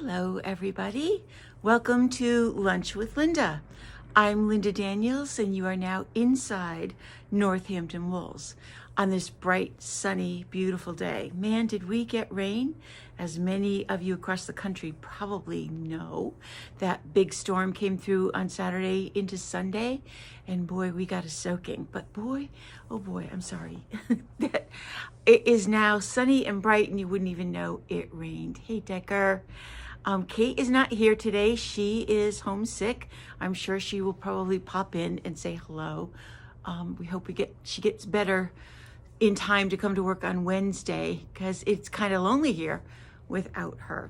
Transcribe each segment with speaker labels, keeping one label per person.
Speaker 1: Hello, everybody. Welcome to Lunch with Linda. I'm Linda Daniels, and you are now inside Northampton Wools on this bright, sunny, beautiful day. Man, did we get rain? As many of you across the country probably know, that big storm came through on Saturday into Sunday, and boy, we got a soaking. But boy, oh boy, I'm sorry. That it is now sunny and bright, and you wouldn't even know it rained. Hey, Decker. Kate is not here today. She is homesick. I'm sure she will probably pop in and say hello. We hope she gets better in time to come to work on Wednesday, because it's kind of lonely here without her.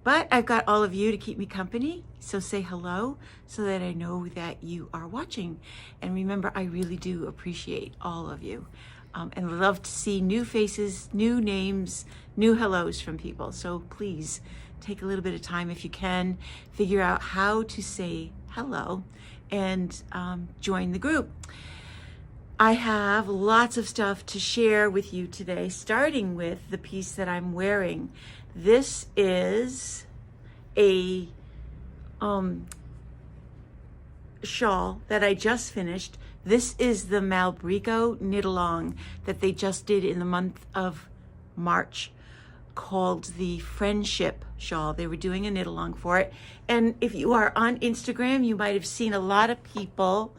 Speaker 1: But I've got all of you to keep me company, so say hello so that I know that you are watching. And remember, I really do appreciate all of you. And love to see new faces, new names, new hellos from people. So please take a little bit of time, if you can, figure out how to say hello and join the group. I have lots of stuff to share with you today, starting with the piece that I'm wearing. This is a shawl that I just finished. This is the Malbrico knit-along that they just did in the month of March, called the Friendship shawl. They were doing a knit-along for it. And if you are on Instagram, you might have seen a lot of people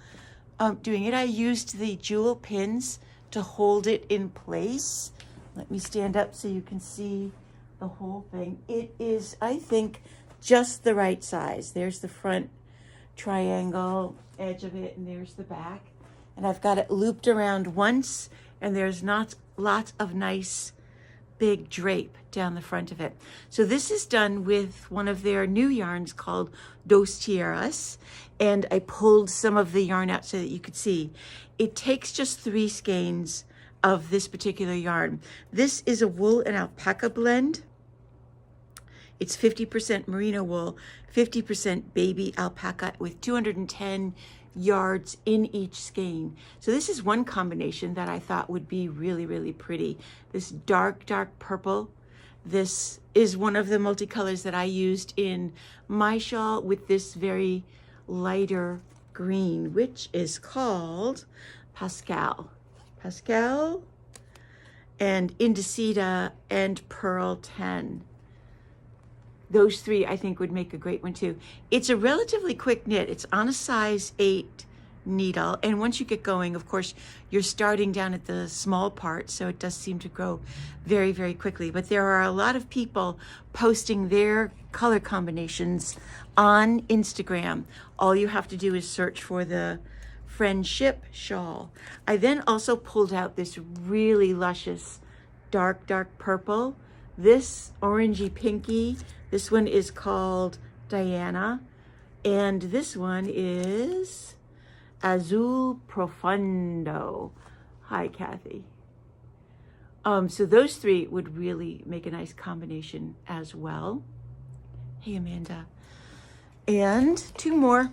Speaker 1: doing it. I used the jewel pins to hold it in place. Let me stand up so you can see the whole thing. It is, I think, just the right size. There's the front triangle edge of it, and there's the back. And I've got it looped around once, and there's not lots of nice big drape down the front of it. So this is done with one of their new yarns called Dos Tierras, and I pulled some of the yarn out so that you could see. It takes just 3 skeins of this particular yarn. This is a wool and alpaca blend. It's 50% merino wool, 50% baby alpaca, with 210 yards in each skein. So this is one combination that I thought would be really, really pretty. This dark purple. This is one of the multicolors that I used in my shawl, with this very lighter green, which is called Pascal and Indicida and Pearl 10. Those 3 I think would make a great one too. It's a relatively quick knit. It's on a size 8 needle, and once you get going, of course, you're starting down at the small part, so it does seem to grow very, very quickly. But there are a lot of people posting their color combinations on Instagram. All you have to do is search for the Friendship shawl. I then also pulled out this really luscious dark purple. This orangey pinky, this one is called Diana, and this one is Azul Profundo. Hi, Kathy. So those 3 would really make a nice combination as well. Hey, Amanda. And 2 more.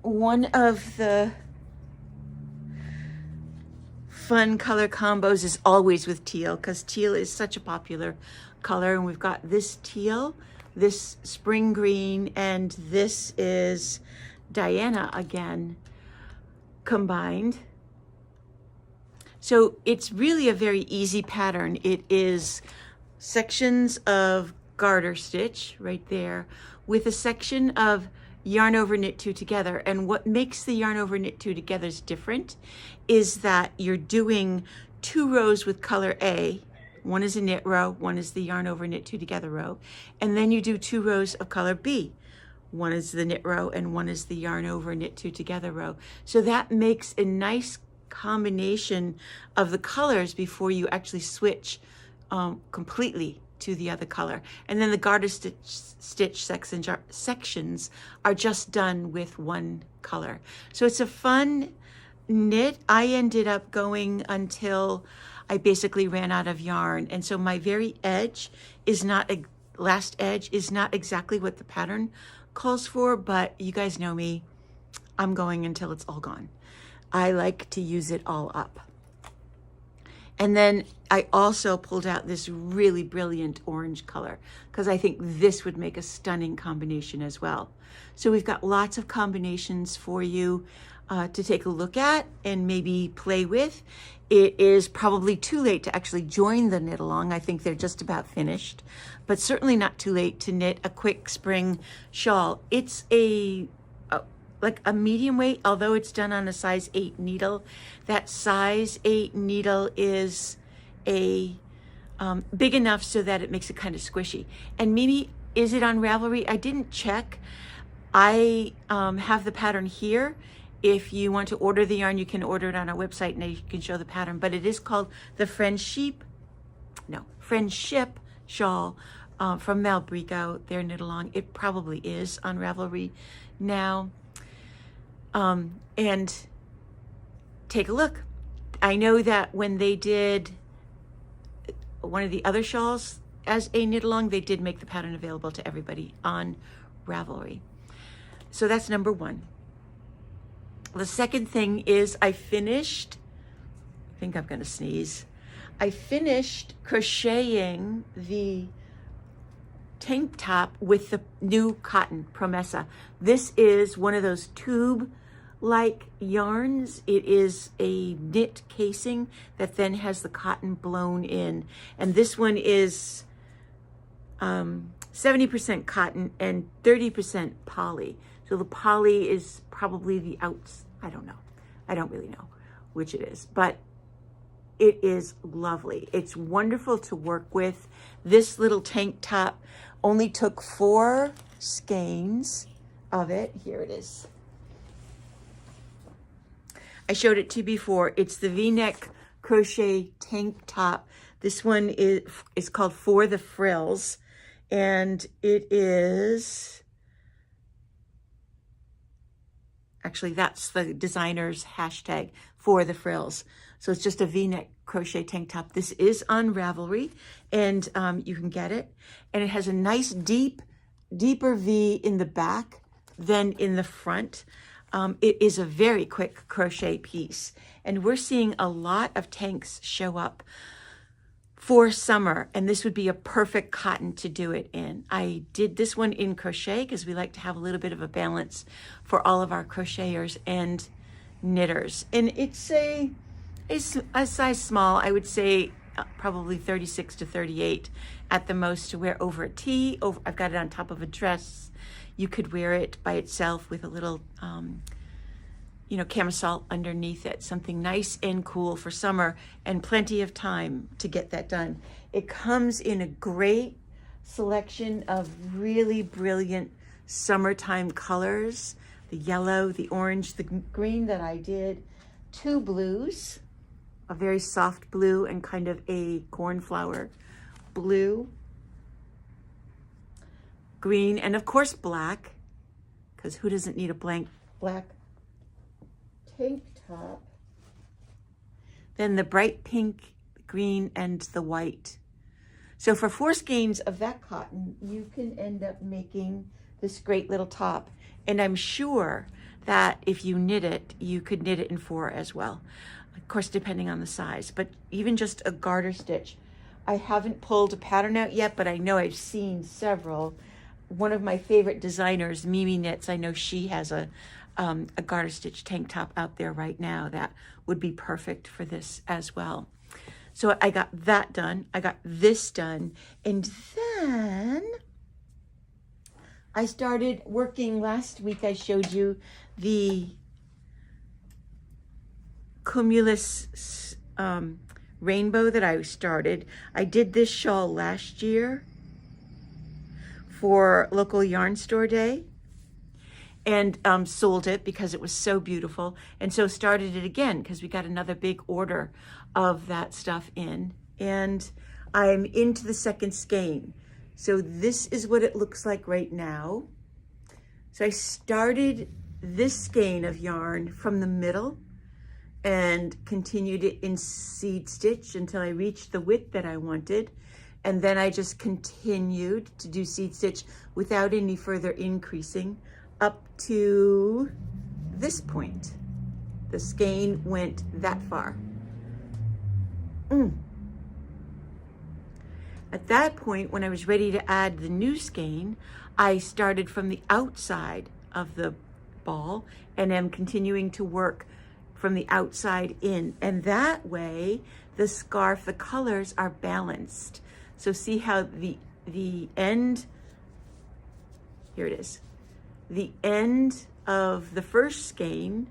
Speaker 1: One of the fun color combos is always with teal, because teal is such a popular color. And we've got this teal, this spring green, and this is Diana again combined. So it's really a very easy pattern. It is sections of garter stitch right there with a section of yarn over knit 2 together. And what makes the yarn over knit 2 together is different is that you're doing 2 rows with color A. One is a knit row, one is the yarn over knit 2 together row, and then you do 2 rows of color B. One is the knit row and one is the yarn over knit 2 together row. So that makes a nice combination of the colors before you actually switch completely to the other color. And then the garter stitch sections are just done with one color. So it's a fun knit. I ended up going until I basically ran out of yarn. And so my very edge is not, last edge is not exactly what the pattern calls for, but you guys know me, I'm going until it's all gone. I like to use it all up. And then I also pulled out this really brilliant orange color because I think this would make a stunning combination as well. So we've got lots of combinations for you to take a look at and maybe play with. It is probably too late to actually join the knit along. I think they're just about finished, but certainly not too late to knit a quick spring shawl. It's like a medium weight, although it's done on a size 8 needle. That size 8 needle is a big enough so that it makes it kind of squishy. And Mimi, is it on Ravelry? I didn't check. I have the pattern here. If you want to order the yarn, you can order it on our website and you can show the pattern, but it is called the Friendship shawl from Malbrico, their knit along. It probably is on Ravelry now. And take a look. I know that when they did one of the other shawls as a knit along, they did make the pattern available to everybody on Ravelry. So that's number one. The second thing is I think I'm gonna sneeze. I finished crocheting the tank top with the new cotton Promessa. This is one of those tube-like yarns. It is a knit casing that then has the cotton blown in. And this one is 70% cotton and 30% poly. So the poly is probably the outs. I don't know. I don't really know which it is, but it is lovely. It's wonderful to work with. This little tank top only took 4 skeins of it. Here it is. I showed it to you before. It's the V-neck crochet tank top. This one is called For the Frills, and it is, actually that's the designer's hashtag, For the Frills. So it's just a V-neck crochet tank top. This is on Ravelry, and you can get it. And it has a nice deeper V in the back than in the front. It is a very quick crochet piece. And we're seeing a lot of tanks show up for summer, and this would be a perfect cotton to do it in. I did this one in crochet because we like to have a little bit of a balance for all of our crocheters and knitters. And it's a size small, I would say probably 36 to 38 at the most, to wear over a tee. I've got it on top of a dress. You could wear it by itself with a little, camisole underneath it. Something nice and cool for summer, and plenty of time to get that done. It comes in a great selection of really brilliant summertime colors. The yellow, the orange, the green that I did, 2 blues, a very soft blue and kind of a cornflower blue, green, and of course black, because who doesn't need a black tank top? Then the bright pink, green, and the white. So for 4 skeins of that cotton, you can end up making this great little top. And I'm sure that if you knit it, you could knit it in 4 as well. Of course, depending on the size, but even just a garter stitch. I haven't pulled a pattern out yet, but I know I've seen several. One of my favorite designers, Mimi Knits, I know she has a garter stitch tank top out there right now that would be perfect for this as well. So I got that done. I got this done. And then I started working last week. I showed you the Cumulus rainbow that I started. I did this shawl last year for local yarn store day, and sold it because it was so beautiful, and so started it again because we got another big order of that stuff in, and I'm into the 2nd skein. So this is what it looks like right now. So I started this skein of yarn from the middle and continued it in seed stitch until I reached the width that I wanted. And then I just continued to do seed stitch without any further increasing up to this point. The skein went that far. At that point, when I was ready to add the new skein, I started from the outside of the ball and am continuing to work from the outside in. And that way, the scarf, the colors are balanced. So see how the end, here it is. The end of the first skein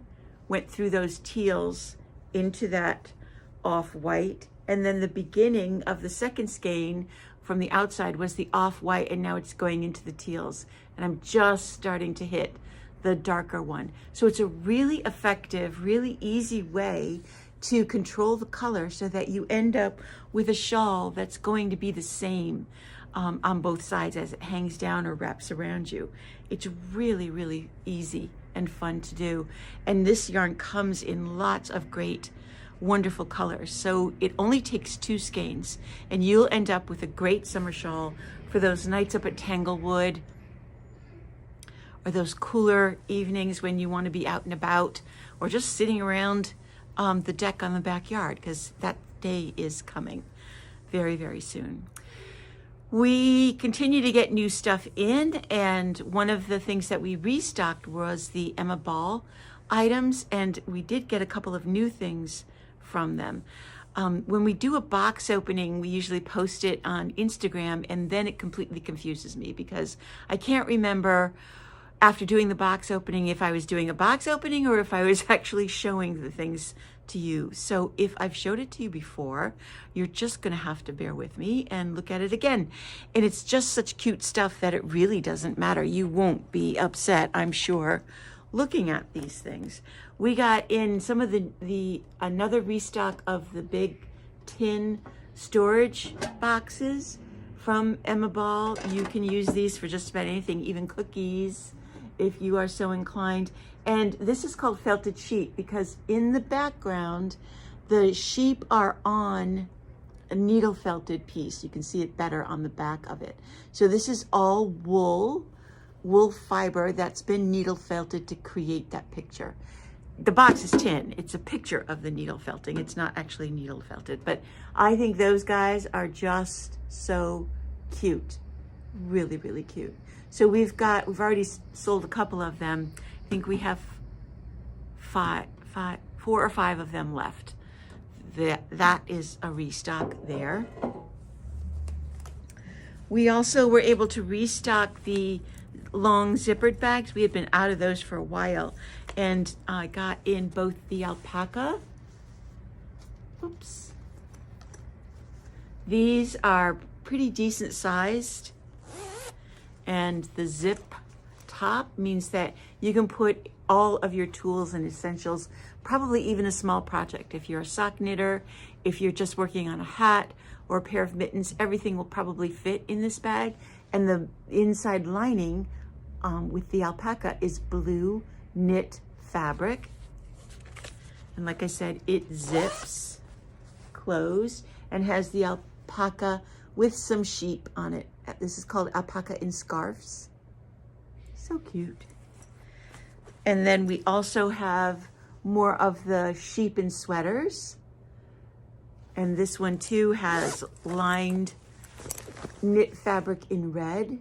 Speaker 1: went through those teals into that off-white, and then the beginning of the second skein from the outside was the off-white, and now it's going into the teals, and I'm just starting to hit the darker one. So it's a really effective, really easy way to control the color so that you end up with a shawl that's going to be the same on both sides as it hangs down or wraps around you. It's really, really easy and fun to do. And this yarn comes in lots of great, wonderful colors. So it only takes 2 skeins and you'll end up with a great summer shawl for those nights up at Tanglewood, or those cooler evenings when you want to be out and about, or just sitting around the deck on the backyard, because that day is coming very, very soon. We continue to get new stuff in, and one of the things that we restocked was the Emma Ball items, and we did get a couple of new things from them. When we do a box opening, we usually post it on Instagram, and then it completely confuses me because I can't remember after doing the box opening if I was doing a box opening or if I was actually showing the things to you. So if I've showed it to you before, you're just gonna have to bear with me and look at it again. And it's just such cute stuff that it really doesn't matter. You won't be upset, I'm sure, looking at these things. We got in some of another restock of the big tin storage boxes from Emma Ball. You can use these for just about anything, even cookies, if you are so inclined. And this is called felted sheep because in the background, the sheep are on a needle felted piece. You can see it better on the back of it. So this is all wool fiber that's been needle felted to create that picture. The box is tin. It's a picture of the needle felting. It's not actually needle felted, but I think those guys are just so cute. Really, really cute. So we've already sold a couple of them. I think we have 4 or 5 of them left. That is a restock there. We also were able to restock the long zippered bags. We had been out of those for a while, and I got in both the alpaca. Oops. These are pretty decent sized, and the zip top means that you can put all of your tools and essentials, probably even a small project. If you're a sock knitter, if you're just working on a hat or a pair of mittens, everything will probably fit in this bag. And the inside lining with the alpaca is blue knit fabric. And like I said, it zips closed and has the alpaca with some sheep on it. This is called alpaca in scarves. So cute. And then we also have more of the sheep in sweaters. And this one too has lined knit fabric in red.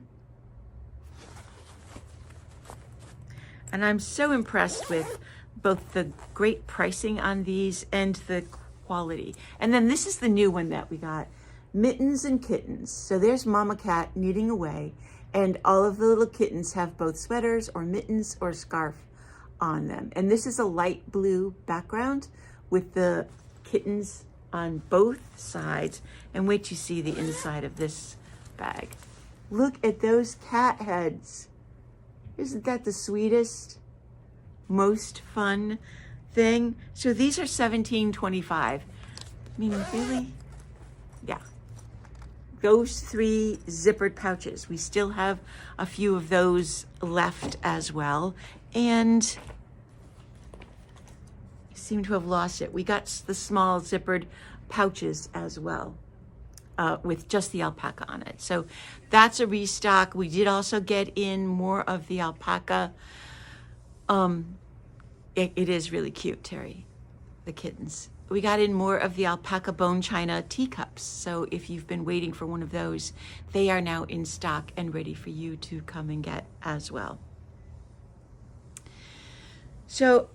Speaker 1: And I'm so impressed with both the great pricing on these and the quality. And then this is the new one that we got, mittens and kittens. So there's Mama Cat knitting away, and all of the little kittens have both sweaters or mittens or scarf on them. And this is a light blue background with the kittens on both sides. And wait till you see the inside of this bag. Look at those cat heads. Isn't that the sweetest, most fun thing? So these are $17.25. I mean, really? Yeah. Those 3 zippered pouches. We still have a few of those left as well. And I seem to have lost it. We got the small zippered pouches as well. With just the alpaca on it. So that's a restock. We did also get in more of the alpaca. It is really cute, Terry, the kittens. we got in more of the alpaca bone china teacups. So if you've been waiting for one of those, they are now in stock and ready for you to come and get as well. So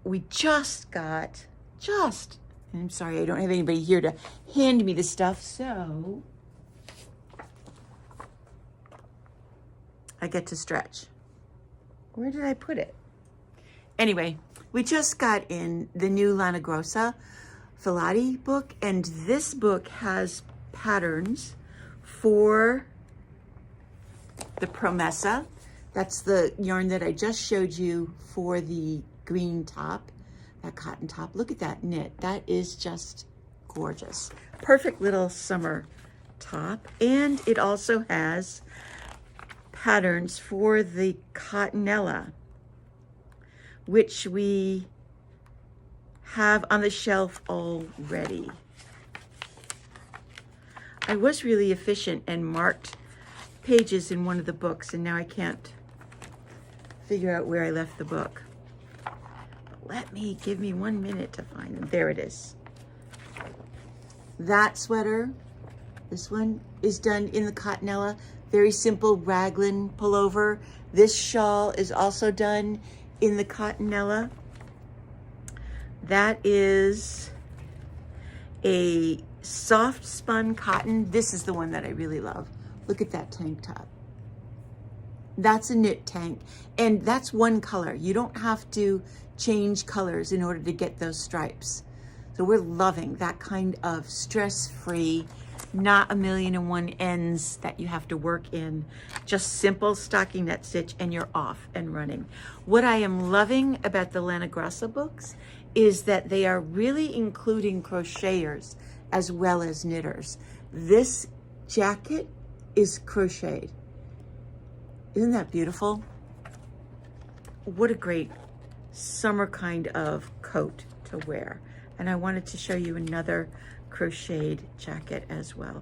Speaker 1: we just got, and I'm sorry, I don't have anybody here to hand me the stuff, so I get to stretch. Where did I put it? Anyway, we just got in the new Lossa Fatti book, and this book has patterns for the Promessa. That's the yarn that I just showed you for the green top, that cotton top. Look at that knit. That is just gorgeous. Perfect little summer top. And it also has patterns for the cottonella, which we have on the shelf already. I was really efficient and marked pages in one of the books, and now I can't figure out where I left the book. But give me 1 minute to find them. There it is. That sweater, this one, is done in the cottonella. Very simple raglan pullover. This shawl is also done in the cottonella. That is a soft spun cotton. This is the one that I really love. Look at that tank top. That's a knit tank, and that's one color. You don't have to change colors in order to get those stripes. So we're loving that kind of stress-free, not 1,000,001 ends that you have to work in. Just simple stocking net stitch and you're off and running. What I am loving about the Lossa books is that they are really including crocheters as well as knitters. This jacket is crocheted. Isn't that beautiful? What a great summer kind of coat to wear. And I wanted to show you another crocheted jacket as well.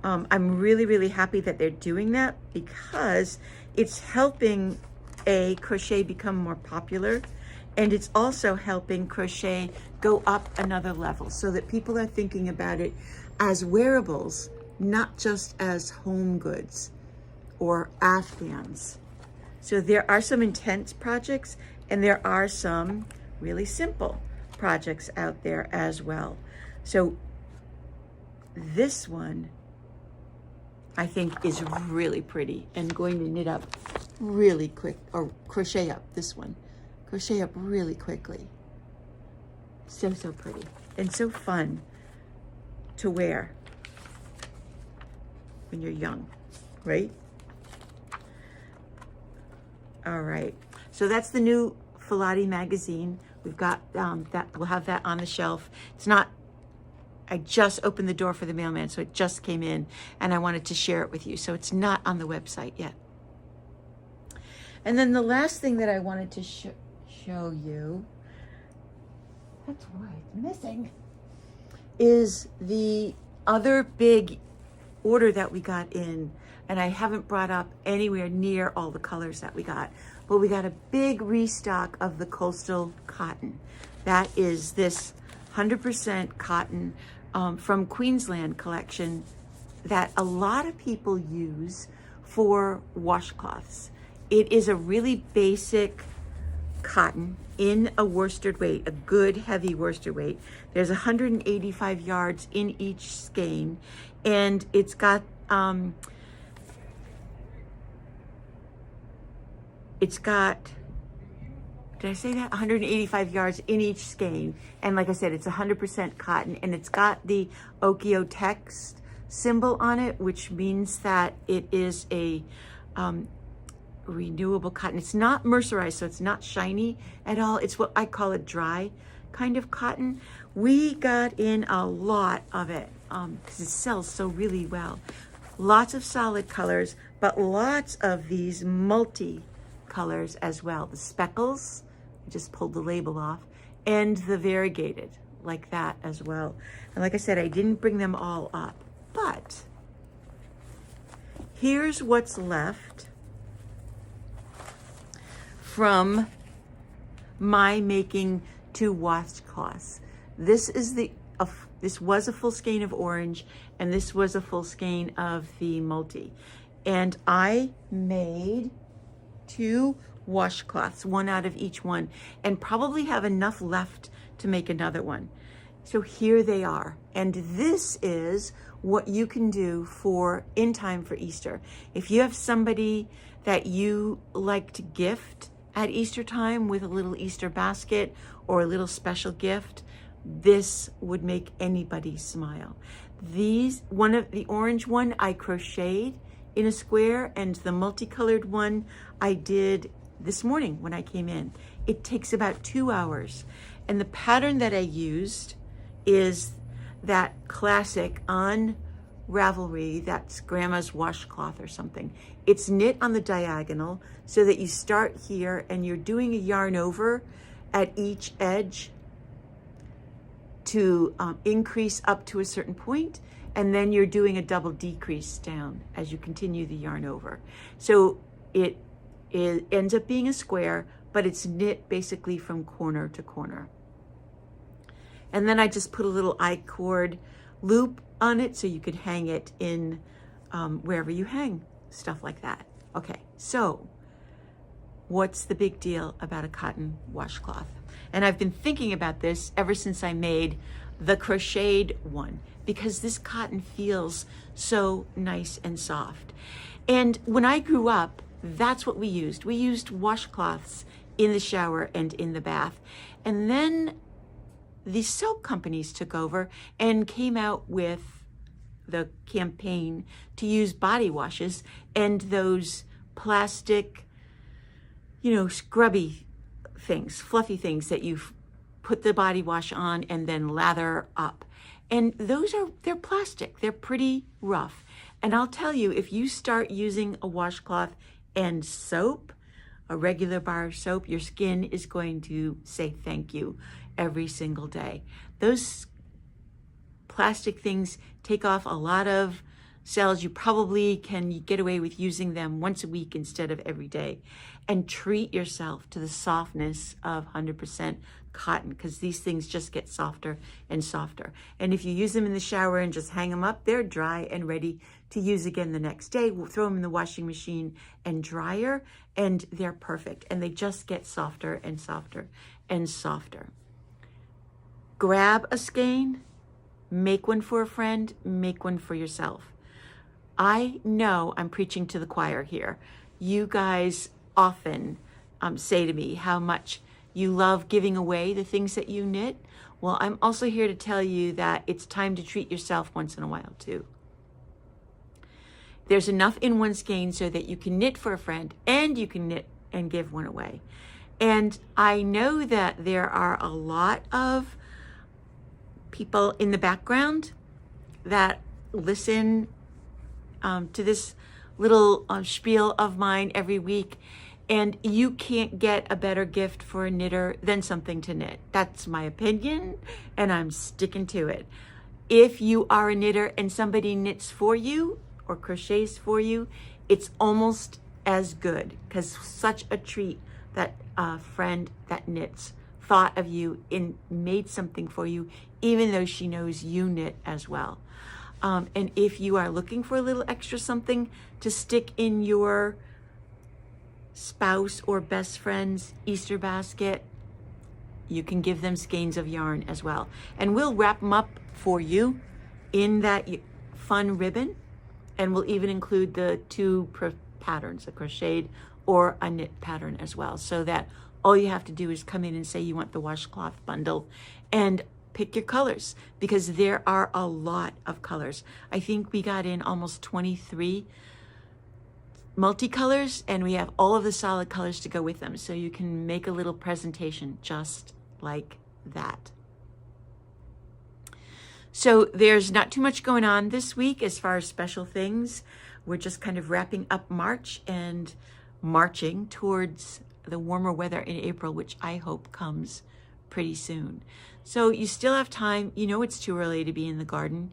Speaker 1: I'm really, really happy that they're doing that because it's helping crochet become more popular, and it's also helping crochet go up another level so that people are thinking about it as wearables, not just as home goods or Afghans. So there are some intense projects, and there are some really simple projects out there as well. So this one I think is really pretty and going to knit up really quick, or crochet up this one. Crochet up really quickly. So pretty and so fun to wear when you're young, right? All right, so that's the new Fatti magazine. We've got that, we'll have that on the shelf. It's not, I just opened the door for the mailman, so it just came in, and I wanted to share it with you. So it's not on the website yet. And then the last thing that I wanted to show you, that's right, missing, is the other big order that we got in, and I haven't brought up anywhere near all the colors that we got, but we got a big restock of the coastal cotton. That is this 100% cotton from Queensland collection that a lot of people use for washcloths. It is a really basic cotton in a worsted weight, a good heavy worsted weight. There's 185 yards in each skein, and it's got did I say that? 185 yards in each skein. And like I said, it's 100% cotton, and it's got the Okio text symbol on it, which means that it is a renewable cotton. It's not mercerized, so it's not shiny at all. It's what I call a dry kind of cotton. We got in a lot of it because it sells so really well. Lots of solid colors, but lots of these multi colors as well. The speckles, I just pulled the label off, and the variegated, like that as well. And like I said, I didn't bring them all up, but here's what's left from my making 2 washcloths. This is this was a full skein of orange, and this was a full skein of the multi. And I made 2 washcloths, 1 out of each one, and probably have enough left to make another one. So here they are. And this is what you can do in time for Easter. If you have somebody that you like to gift at Easter time with a little Easter basket or a little special gift, this would make anybody smile. The orange one I crocheted in a square, and the multicolored one I did this morning when I came in. It takes about 2 hours. And the pattern that I used is that classic on Ravelry, that's Grandma's washcloth or something. It's knit on the diagonal so that you start here and you're doing a yarn over at each edge to increase up to a certain point, and then you're doing a double decrease down as you continue the yarn over. So it ends up being a square, but it's knit basically from corner to corner. And then I just put a little I-cord loop on it so you could hang it in wherever you hang stuff like that. Okay, so what's the big deal about a cotton washcloth? And I've been thinking about this ever since I made the crocheted one, because this cotton feels so nice and soft. And when I grew up, that's what we used. We used washcloths in the shower and in the bath. And then the soap companies took over and came out with the campaign to use body washes and those plastic, scrubby things, fluffy things that you put the body wash on and then lather up. And they're plastic. They're pretty rough. And I'll tell you, if you start using a washcloth and soap, a regular bar of soap, your skin is going to say thank you every single day. Those plastic things take off a lot of cells. You probably can get away with using them once a week instead of every day. And treat yourself to the softness of 100% cotton, because these things just get softer and softer. And if you use them in the shower and just hang them up, they're dry and ready to use again the next day. We'll throw them in the washing machine and dryer, and they're perfect. And they just get softer and softer and softer. Grab a skein, make one for a friend, make one for yourself. I know I'm preaching to the choir here. You guys often say to me how much you love giving away the things that you knit. Well, I'm also here to tell you that it's time to treat yourself once in a while too. There's enough in one skein so that you can knit for a friend and you can knit and give one away. And I know that there are a lot of people in the background that listen to this little spiel of mine every week, and you can't get a better gift for a knitter than something to knit. That's my opinion, and I'm sticking to it. If you are a knitter and somebody knits for you or crochets for you, it's almost as good, because such a treat that a friend that knits thought of you and made something for you, even though she knows you knit as well. And if you are looking for a little extra something to stick in your spouse or best friend's Easter basket, you can give them skeins of yarn as well. And we'll wrap them up for you in that fun ribbon. And we'll even include the 2 patterns, a crocheted or a knit pattern as well, so that all you have to do is come in and say you want the washcloth bundle and pick your colors, because there are a lot of colors. I think we got in almost 23 multicolors, and we have all of the solid colors to go with them. So you can make a little presentation just like that. So there's not too much going on this week as far as special things. We're just kind of wrapping up March and marching towards the warmer weather in April, which I hope comes pretty soon. So you still have time. You know it's too early to be in the garden,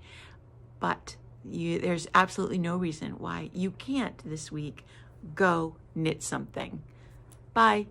Speaker 1: but there's absolutely no reason why you can't this week go knit something. Bye.